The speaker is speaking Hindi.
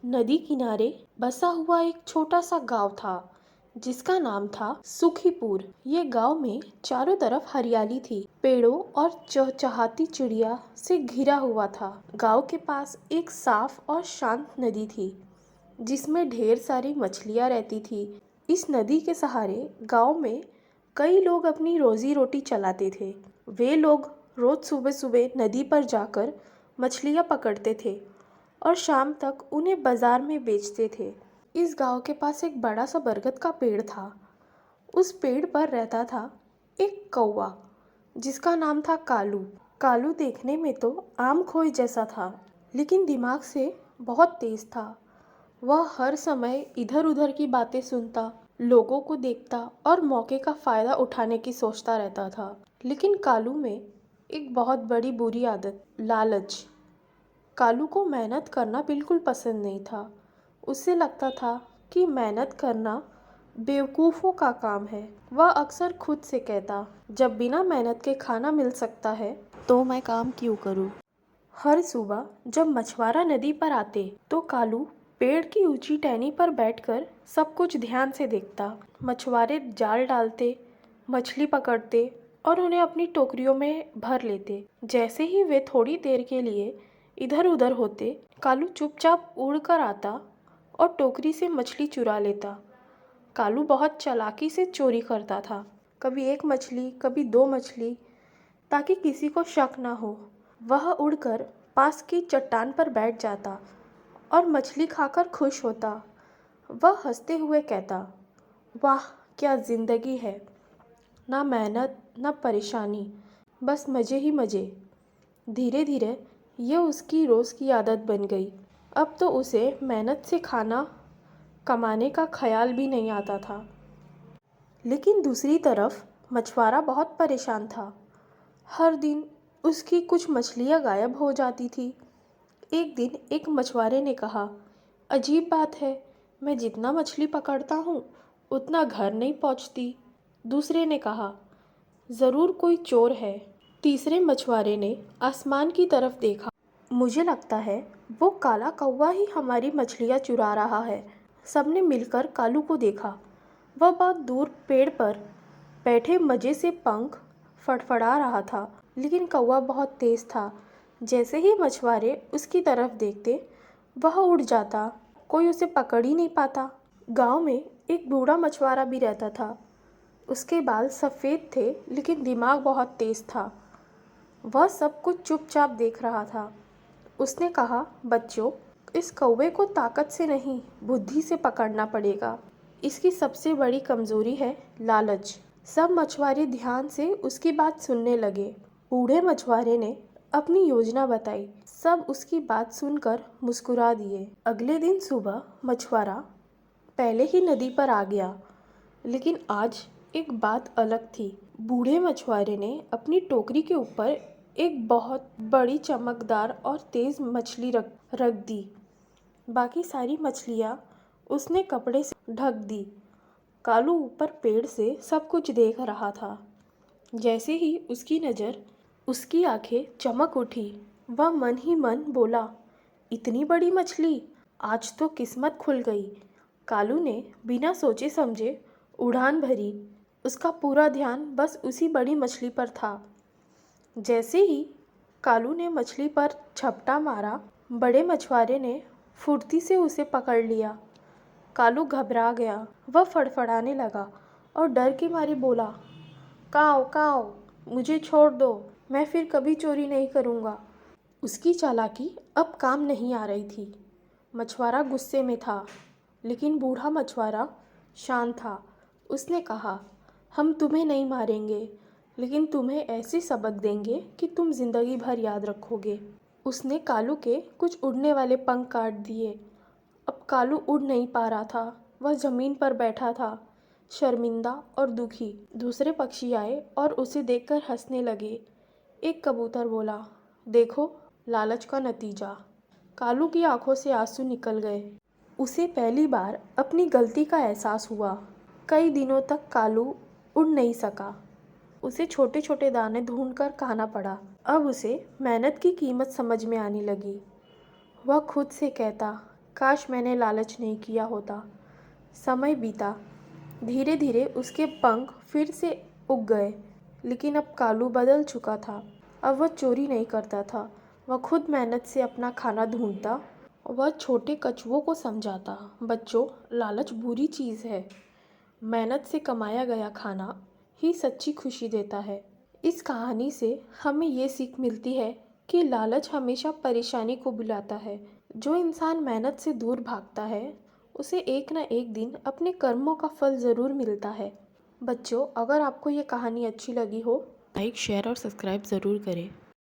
नदी किनारे बसा हुआ एक छोटा सा गांव था जिसका नाम था सुखीपुर। ये गांव में चारों तरफ हरियाली थी, पेड़ों और चहचहाती चिड़िया से घिरा हुआ था। गांव के पास एक साफ और शांत नदी थी जिसमें ढेर सारी मछलियां रहती थी। इस नदी के सहारे गांव में कई लोग अपनी रोजी रोटी चलाते थे। वे लोग रोज सुबह सुबह नदी पर जाकर मछलियां पकड़ते थे और शाम तक उन्हें बाजार में बेचते थे। इस गांव के पास एक बड़ा सा बरगद का पेड़ था। उस पेड़ पर रहता था एक कौवा जिसका नाम था कालू। कालू देखने में तो आम खोए जैसा था, लेकिन दिमाग से बहुत तेज था। वह हर समय इधर उधर की बातें सुनता, लोगों को देखता और मौके का फायदा उठाने की सोचता रहता था। लेकिन कालू में एक बहुत बड़ी बुरी आदत, लालच। कालू को मेहनत करना बिल्कुल पसंद नहीं था। उसे लगता था कि मेहनत करना बेवकूफ़ों का काम है। वह अक्सर खुद से कहता, जब बिना मेहनत के खाना मिल सकता है तो मैं काम क्यों करूं। हर सुबह जब मछुआरा नदी पर आते तो कालू पेड़ की ऊंची टहनी पर बैठकर सब कुछ ध्यान से देखता। मछुआरे जाल डालते, मछली पकड़ते और उन्हें अपनी टोकरियों में भर लेते। जैसे ही वे थोड़ी देर के लिए इधर उधर होते, कालू चुपचाप उड़कर आता और टोकरी से मछली चुरा लेता। कालू बहुत चालाकी से चोरी करता था, कभी एक मछली, कभी दो मछली, ताकि किसी को शक ना हो। वह उड़कर पास की चट्टान पर बैठ जाता और मछली खाकर खुश होता। वह हंसते हुए कहता, वाह क्या जिंदगी है, ना मेहनत ना परेशानी, बस मज़े ही मज़े। धीरे धीरे यह उसकी रोज़ की आदत बन गई। अब तो उसे मेहनत से खाना कमाने का ख्याल भी नहीं आता था। लेकिन दूसरी तरफ मछुआरा बहुत परेशान था। हर दिन उसकी कुछ मछलियाँ गायब हो जाती थी। एक दिन एक मछुआरे ने कहा, अजीब बात है, मैं जितना मछली पकड़ता हूँ उतना घर नहीं पहुँचती। दूसरे ने कहा, ज़रूर कोई चोर है। तीसरे मछुआरे ने आसमान की तरफ देखा, मुझे लगता है वो काला कौवा ही हमारी मछलियाँ चुरा रहा है। सबने मिलकर कालू को देखा। वह बहुत दूर पेड़ पर बैठे मज़े से पंख फड़फड़ा रहा था, लेकिन कौवा बहुत तेज़ था। जैसे ही मछुआरे उसकी तरफ देखते, वह उड़ जाता। कोई उसे पकड़ ही नहीं पाता। गांव में एक बूढ़ा मछुआरा भी रहता था। उसके बाल सफ़ेद थे, लेकिन दिमाग बहुत तेज़ था। वह सब कुछ चुपचाप देख रहा था। उसने कहा, बच्चों, इस कौवे को ताकत से नहीं, बुद्धि से पकड़ना पड़ेगा। इसकी सबसे बड़ी कमजोरी है लालच। सब मछुआरे ध्यान से उसकी बात सुनने लगे। बूढ़े मछुआरे ने अपनी योजना बताई। सब उसकी बात सुनकर मुस्कुरा दिए। अगले दिन सुबह मछुआरा पहले ही नदी पर आ गया, लेकिन आज एक बात अलग थी। बूढ़े मछुआरे ने अपनी टोकरी के ऊपर एक बहुत बड़ी चमकदार और तेज़ मछली रख दी। बाकी सारी मछलियाँ उसने कपड़े से ढक दी। कालू ऊपर पेड़ से सब कुछ देख रहा था। जैसे ही उसकी नज़र, उसकी आंखें चमक उठी। वह मन ही मन बोला, इतनी बड़ी मछली, आज तो किस्मत खुल गई। कालू ने बिना सोचे समझे उड़ान भरी। उसका पूरा ध्यान बस उसी बड़ी मछली पर था। जैसे ही कालू ने मछली पर झपटा मारा, बड़े मछुआरे ने फुर्ती से उसे पकड़ लिया। कालू घबरा गया। वह फड़फड़ाने लगा और डर के मारे बोला, काओ काओ, मुझे छोड़ दो, मैं फिर कभी चोरी नहीं करूँगा। उसकी चालाकी अब काम नहीं आ रही थी। मछुआरा गुस्से में था, लेकिन बूढ़ा मछुआरा शांत था। उसने कहा, हम तुम्हें नहीं मारेंगे, लेकिन तुम्हें ऐसे सबक देंगे कि तुम जिंदगी भर याद रखोगे। उसने कालू के कुछ उड़ने वाले पंख काट दिए। अब कालू उड़ नहीं पा रहा था। वह ज़मीन पर बैठा था, शर्मिंदा और दुखी। दूसरे पक्षी आए और उसे देखकर हंसने लगे। एक कबूतर बोला, देखो लालच का नतीजा। कालू की आंखों से आंसू निकल गए। उसे पहली बार अपनी गलती का एहसास हुआ। कई दिनों तक कालू उड़ नहीं सका। उसे छोटे छोटे दाने ढूंढकर खाना पड़ा। अब उसे मेहनत की कीमत समझ में आने लगी। वह खुद से कहता, काश मैंने लालच नहीं किया होता। समय बीता। धीरे धीरे उसके पंख फिर से उग गए, लेकिन अब कालू बदल चुका था। अब वह चोरी नहीं करता था, वह खुद मेहनत से अपना खाना ढूंढता। वह छोटे कछुओं को समझाता, बच्चों, लालच बुरी चीज़ है। मेहनत से कमाया गया खाना ही सच्ची खुशी देता है। इस कहानी से हमें ये सीख मिलती है कि लालच हमेशा परेशानी को बुलाता है। जो इंसान मेहनत से दूर भागता है, उसे एक न एक दिन अपने कर्मों का फल ज़रूर मिलता है। बच्चों, अगर आपको ये कहानी अच्छी लगी हो, लाइक, शेयर और सब्सक्राइब ज़रूर करें।